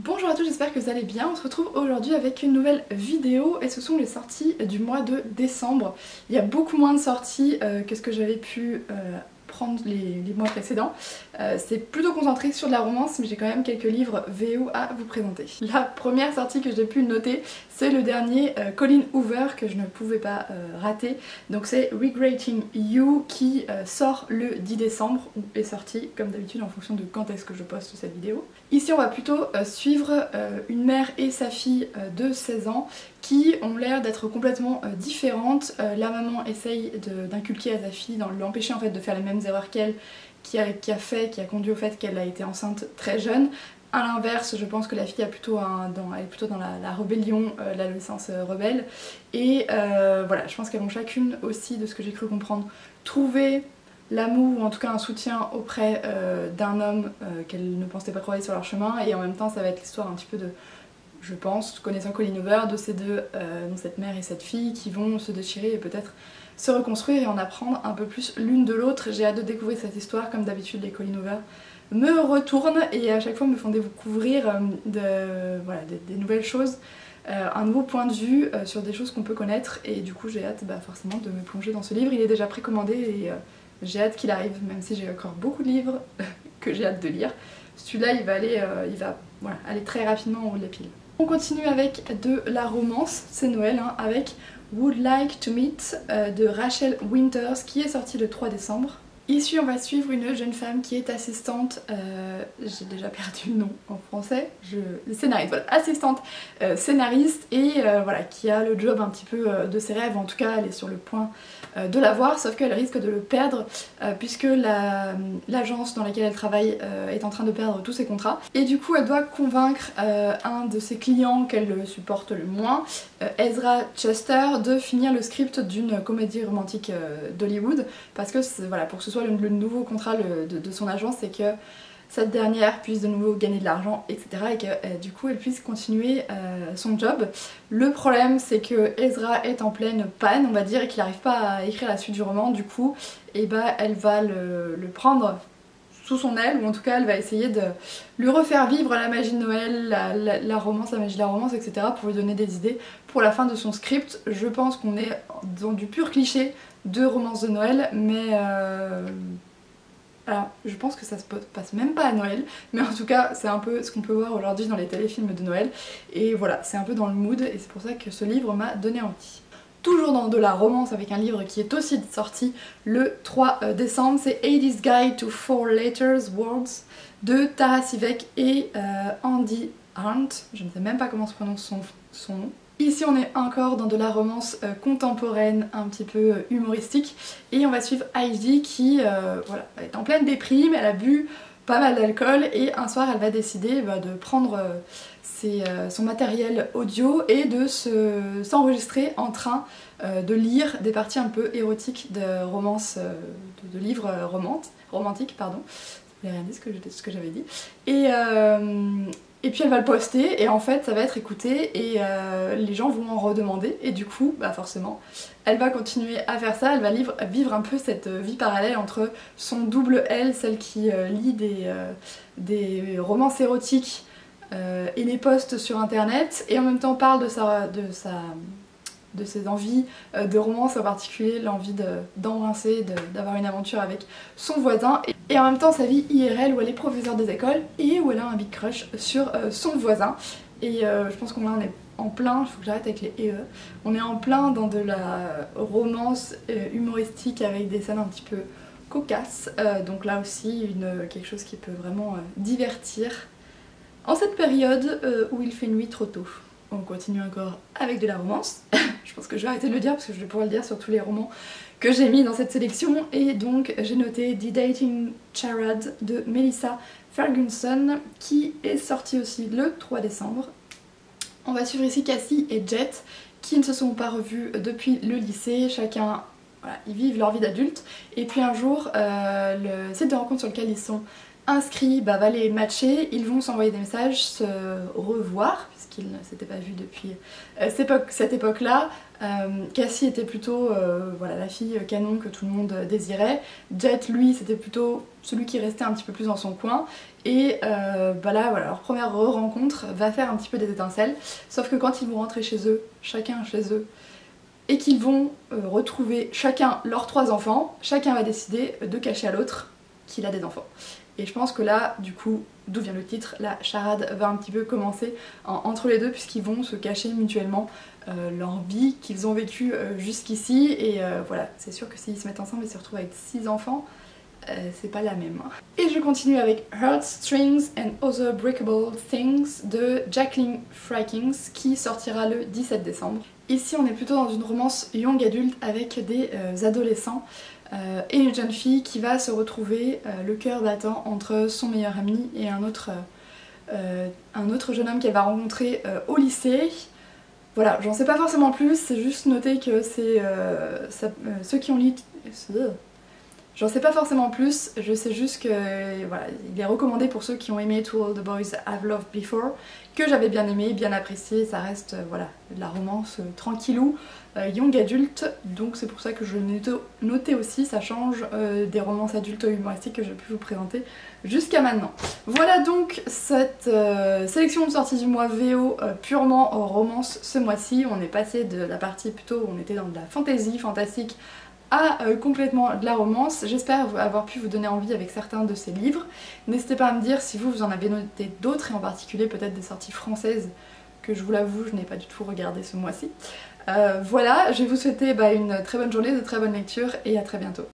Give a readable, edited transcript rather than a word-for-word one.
Bonjour à tous, j'espère que vous allez bien. On se retrouve aujourd'hui avec une nouvelle vidéo et ce sont les sorties du mois de décembre. Il y a beaucoup moins de sorties que ce que j'avais pu prendre les mois précédents. C'est plutôt concentré sur de la romance, mais j'ai quand même quelques livres VO à vous présenter. La première sortie que j'ai pu noter, c'est le dernier Colleen Hoover que je ne pouvais pas rater. Donc c'est Regretting You qui sort le 10 décembre, ou est sorti comme d'habitude en fonction de quand est-ce que je poste cette vidéo. Ici on va plutôt suivre une mère et sa fille de 16 ans qui ont l'air d'être complètement différentes. La maman essaye d'inculquer à sa fille, de l'empêcher en fait de faire les mêmes erreurs qu'elle, qui a conduit au fait qu'elle a été enceinte très jeune. A l'inverse, je pense que la fille elle est plutôt dans la rébellion, l'adolescence rebelle. Et voilà, je pense qu'elles vont chacune aussi, de ce que j'ai cru comprendre, trouver l'amour ou en tout cas un soutien auprès d'un homme qu'elles ne pensaient pas croiser sur leur chemin. Et en même temps, ça va être l'histoire un petit peu de, je pense, connaissant Colleen Hoover, de ces deux, donc cette mère et cette fille, qui vont se déchirer et peut-être se reconstruire et en apprendre un peu plus l'une de l'autre. J'ai hâte de découvrir cette histoire. Comme d'habitude, les Colleen Hoover me retournent et à chaque fois me font découvrir des nouvelles choses, un nouveau point de vue sur des choses qu'on peut connaître, et du coup j'ai hâte forcément de me plonger dans ce livre. Il est déjà précommandé et j'ai hâte qu'il arrive, même si j'ai encore beaucoup de livres que j'ai hâte de lire. Celui-là il va aller très rapidement en haut de la pile. On continue avec de la romance, c'est Noël, hein, avec Would Like to Meet de Rachel Winters qui est sorti le 3 décembre. Ici on va suivre une jeune femme qui est assistante, j'ai déjà perdu le nom en français, scénariste, voilà, assistante scénariste et voilà, qui a le job un petit peu de ses rêves, en tout cas elle est sur le point de l'avoir, sauf qu'elle risque de le perdre puisque l'agence dans laquelle elle travaille est en train de perdre tous ses contrats, et du coup elle doit convaincre un de ses clients qu'elle supporte le moins, Ezra Chester, de finir le script d'une comédie romantique d'Hollywood, parce que voilà, pour que ce soit le nouveau contrat de son agence, c'est que cette dernière puisse de nouveau gagner de l'argent, etc. et que du coup elle puisse continuer son job. Le problème c'est que Ezra est en pleine panne, on va dire, et qu'il n'arrive pas à écrire la suite du roman. Du coup, elle va le prendre sous son aile, ou en tout cas elle va essayer de lui refaire vivre la magie de Noël, la romance, la magie de la romance, etc. pour lui donner des idées pour la fin de son script. Je pense qu'on est dans du pur cliché de romance de Noël, mais alors, je pense que ça se passe même pas à Noël, mais en tout cas c'est un peu ce qu'on peut voir aujourd'hui dans les téléfilms de Noël, et voilà, c'est un peu dans le mood, et c'est pour ça que ce livre m'a donné envie. Toujours dans de la romance avec un livre qui est aussi sorti le 3 décembre, c'est 80's Guide to Four Letters Words de Tara Sivek et Andy Arndt, je ne sais même pas comment se prononce son nom. Ici on est encore dans de la romance contemporaine, un petit peu humoristique, et on va suivre Heidi qui voilà, est en pleine déprime, elle a bu pas mal d'alcool et un soir elle va décider de prendre son matériel audio et de s'enregistrer en train de lire des parties un peu érotiques de romance, de livres romantiques, pardon. Vous n'avez rien dit ce que j'avais dit. Et puis elle va le poster et en fait ça va être écouté et les gens vont en redemander, et du coup forcément elle va continuer à faire ça, elle va vivre un peu cette vie parallèle entre son double elle, celle qui lit des romances érotiques et les poste sur internet, et en même temps parle de ses envies de romance, en particulier l'envie d'embrasser, d'avoir une aventure avec son voisin, et en même temps sa vie IRL où elle est professeure des écoles et où elle a un big crush sur son voisin. Et je pense qu'on est en plein, il faut que j'arrête avec les EE, on est en plein dans de la romance humoristique avec des scènes un petit peu cocasses, donc là aussi quelque chose qui peut vraiment divertir en cette période où il fait nuit trop tôt. On continue encore avec de la romance. Je pense que je vais arrêter de le dire parce que je vais pouvoir le dire sur tous les romans que j'ai mis dans cette sélection. Et donc j'ai noté The Dating Charade de Melissa Ferguson qui est sorti aussi le 3 décembre. On va suivre ici Cassie et Jet qui ne se sont pas revus depuis le lycée. Chacun, voilà, ils vivent leur vie d'adulte. Et puis un jour, le site de rencontre sur lequel ils sont inscrit va les matcher, ils vont s'envoyer des messages, se revoir, puisqu'ils ne s'étaient pas vus depuis cette époque-là. Cassie était plutôt voilà, la fille canon que tout le monde désirait. Jet, lui, c'était plutôt celui qui restait un petit peu plus dans son coin. Et là, voilà, leur première rencontre va faire un petit peu des étincelles. Sauf que quand ils vont rentrer chez eux, chacun chez eux, et qu'ils vont retrouver chacun leurs 3 enfants, chacun va décider de cacher à l'autre qu'il a des enfants. Et je pense que là, du coup, d'où vient le titre, la charade va un petit peu commencer entre les deux, puisqu'ils vont se cacher mutuellement leur vie qu'ils ont vécue jusqu'ici. Et voilà, c'est sûr que s'ils se mettent ensemble et se retrouvent avec 6 enfants, c'est pas la même. Et je continue avec Heartstrings and Other Breakable Things de Jacqueline Frykins, qui sortira le 17 décembre. Ici on est plutôt dans une romance young adulte avec des adolescents et une jeune fille qui va se retrouver le cœur battant entre son meilleur ami et un autre jeune homme qu'elle va rencontrer au lycée. Voilà, j'en sais pas forcément plus, c'est juste noter que c'est ceux qui ont lu... J'en sais pas forcément plus, je sais juste que voilà, il est recommandé pour ceux qui ont aimé To All the Boys I've Loved Before, que j'avais bien aimé, bien apprécié, ça reste voilà, de la romance tranquillou, young adulte, donc c'est pour ça que je l'ai noté aussi, ça change des romances adultes humoristiques que j'ai pu vous présenter jusqu'à maintenant. Voilà donc cette sélection de sorties du mois VO purement romance ce mois-ci. On est passé de la partie plutôt où on était dans de la fantasy, fantastique, à complètement de la romance. J'espère avoir pu vous donner envie avec certains de ces livres. N'hésitez pas à me dire si vous en avez noté d'autres, et en particulier peut-être des sorties françaises que je vous l'avoue, je n'ai pas du tout regardé ce mois-ci. Voilà, je vais vous souhaiter une très bonne journée, de très bonnes lectures et à très bientôt.